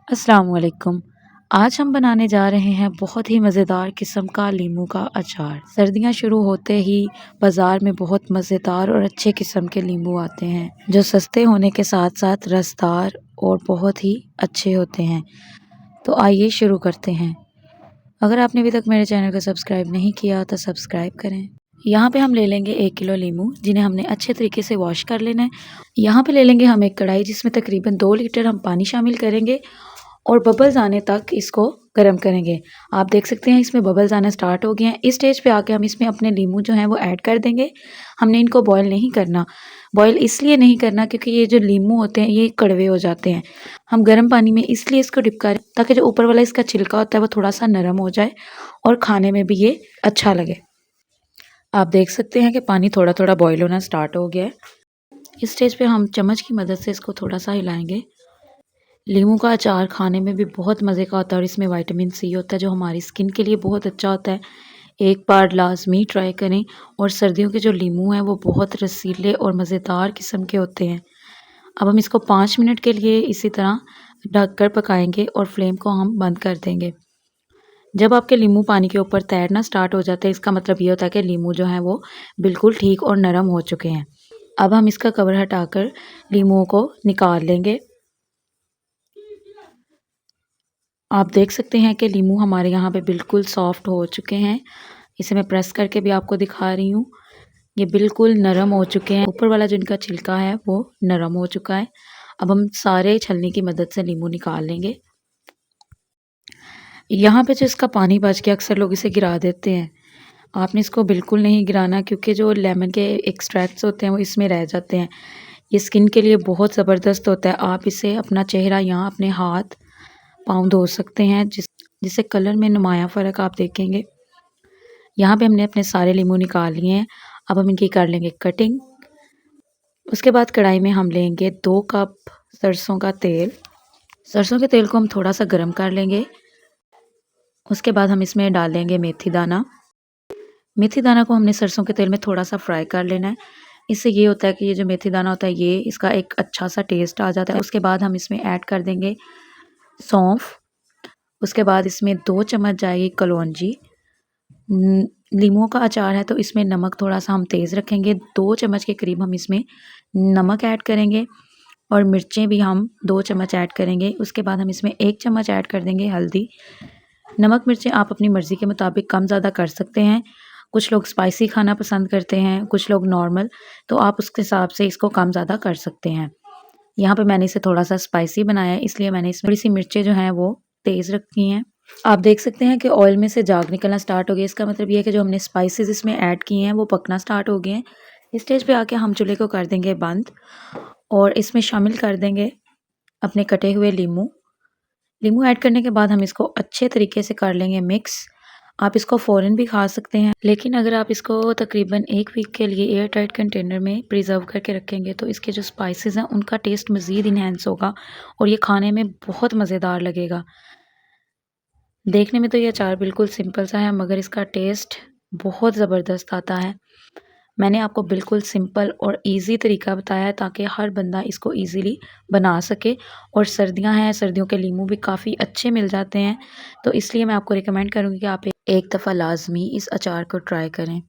अस्सलाम वालेकुम। आज हम बनाने जा रहे हैं बहुत ही मज़ेदार किस्म का लीमू का अचार। सर्दियाँ शुरू होते ही बाज़ार में बहुत मज़ेदार और अच्छे किस्म के लीमू आते हैं जो सस्ते होने के साथ साथ रसदार और बहुत ही अच्छे होते हैं। तो आइए शुरू करते हैं। अगर आपने अभी तक मेरे चैनल को सब्सक्राइब नहीं किया तो सब्सक्राइब करें। यहाँ पे हम ले लेंगे 1 किलो लीमू जिन्हें हमने अच्छे तरीके से वॉश कर लेना है। यहाँ पे ले लेंगे हम एक कढ़ाई जिसमें तकरीबन 2 लीटर हम पानी शामिल करेंगे और बबल्स आने तक इसको गर्म करेंगे। आप देख सकते हैं इसमें बबल्स आना स्टार्ट हो गए हैं। इस स्टेज पे आके हम इसमें अपने लीमू जो हैं वो ऐड कर देंगे। हमने इनको बॉयल नहीं करना। बॉयल इसलिए नहीं करना क्योंकि ये जो लीमू होते हैं ये कड़वे हो जाते हैं। हम गर्म पानी में इसलिए इसको डिप करें ताकि जो ऊपर वाला इसका छिलका होता है वो थोड़ा सा नरम हो जाए और खाने में भी ये अच्छा लगे। आप देख सकते हैं कि पानी थोड़ा थोड़ा बॉयल होना स्टार्ट हो गया है। इस स्टेज पे हम चम्मच की मदद से इसको थोड़ा सा हिलाएंगे। लीमू का अचार खाने में भी बहुत मज़े का होता है और इसमें विटामिन सी होता है जो हमारी स्किन के लिए बहुत अच्छा होता है। एक बार लाजमी ट्राई करें। और सर्दियों के जो लीमू हैं वो बहुत रसीले और मज़ेदार किस्म के होते हैं। अब हम इसको 5 मिनट के लिए इसी तरह ढक कर पकाएंगे और फ्लेम को हम बंद कर देंगे। जब आपके लीमू पानी के ऊपर तैरना स्टार्ट हो जाता है इसका मतलब ये होता है कि लीमू जो है वो बिल्कुल ठीक और नरम हो चुके हैं। अब हम इसका कवर हटाकर लीमुओं को निकाल लेंगे। आप देख सकते हैं कि लीमू हमारे यहाँ पे बिल्कुल सॉफ्ट हो चुके हैं। इसे मैं प्रेस करके भी आपको दिखा रही हूँ। ये बिल्कुल नरम हो चुके हैं। ऊपर वाला जो इनका छिलका है वो नरम हो चुका है। अब हम सारे छलनी की मदद से लीमू निकाल लेंगे। यहाँ पे जो इसका पानी बच गया अक्सर लोग इसे गिरा देते हैं। आपने इसको बिल्कुल नहीं गिराना क्योंकि जो लेमन के एक्सट्रैक्ट्स होते हैं वो इसमें रह जाते हैं। ये स्किन के लिए बहुत ज़बरदस्त होता है। आप इसे अपना चेहरा यहाँ अपने हाथ पाँव धो सकते हैं जिससे कलर में नुमाया फ़र्क आप देखेंगे। यहाँ पे हमने अपने सारे लीमू निकाल लिए हैं। अब हम इनकी कर लेंगे कटिंग। उसके बाद कढ़ाई में हम लेंगे 2 कप सरसों का तेल। सरसों के तेल को हम थोड़ा सा गर्म कर लेंगे। उसके बाद हम इसमें डालेंगे मेथी दाना। मेथी दाना को हमने सरसों के तेल में थोड़ा सा फ्राई कर लेना है। इससे ये होता है कि ये जो मेथी दाना होता है ये इसका एक अच्छा सा टेस्ट आ जाता है। उसके बाद हम इसमें ऐड कर देंगे सौंफ। उसके बाद इसमें 2 चम्मच जाएगी कलौंजी। लीमू का अचार है तो इसमें नमक थोड़ा सा हम तेज़ रखेंगे। 2 चम्मच के करीब हम इसमें नमक ऐड करेंगे और मिर्चें भी हम 2 चम्मच ऐड करेंगे। उसके बाद हम इसमें 1 चम्मच ऐड कर देंगे हल्दी। नमक मिर्चें आप अपनी मर्ज़ी के मुताबिक कम ज़्यादा कर सकते हैं। कुछ लोग स्पाइसी खाना पसंद करते हैं, कुछ लोग नॉर्मल, तो आप उसके हिसाब से इसको कम ज़्यादा कर सकते हैं। यहाँ पे मैंने इसे थोड़ा सा स्पाइसी बनाया है इसलिए मैंने इसमें थोड़ी सी मिर्चें जो हैं वो तेज़ रखी हैं। आप देख सकते हैं कि ऑयल में से झाग निकलना स्टार्ट हो गया। इसका मतलब ये है कि जो हमने स्पाइसेस इसमें ऐड किए हैं वो पकना स्टार्ट हो गए हैं। इस स्टेज पे आके हम चूल्हे को कर देंगे बंद और इसमें शामिल कर देंगे अपने कटे हुए लीमू। लीमू ऐड करने के बाद हम इसको अच्छे तरीके से कर लेंगे मिक्स। आप इसको फ़ौरन भी खा सकते हैं लेकिन अगर आप इसको तकरीबन 1 वीक के लिए एयर टाइट कंटेनर में प्रिजर्व करके रखेंगे तो इसके जो स्पाइसेस हैं उनका टेस्ट मज़ीद इन्हेंस होगा और ये खाने में बहुत मज़ेदार लगेगा। देखने में तो ये अचार बिल्कुल सिंपल सा है मगर इसका टेस्ट बहुत ज़बरदस्त आता है। मैंने आपको बिल्कुल सिंपल और इजी तरीका बताया है ताकि हर बंदा इसको इजीली बना सके। और सर्दियां हैं, सर्दियों के लीमू भी काफ़ी अच्छे मिल जाते हैं तो इसलिए मैं आपको रिकमेंड करूँगी कि आप एक दफ़ा लाजमी इस अचार को ट्राई करें।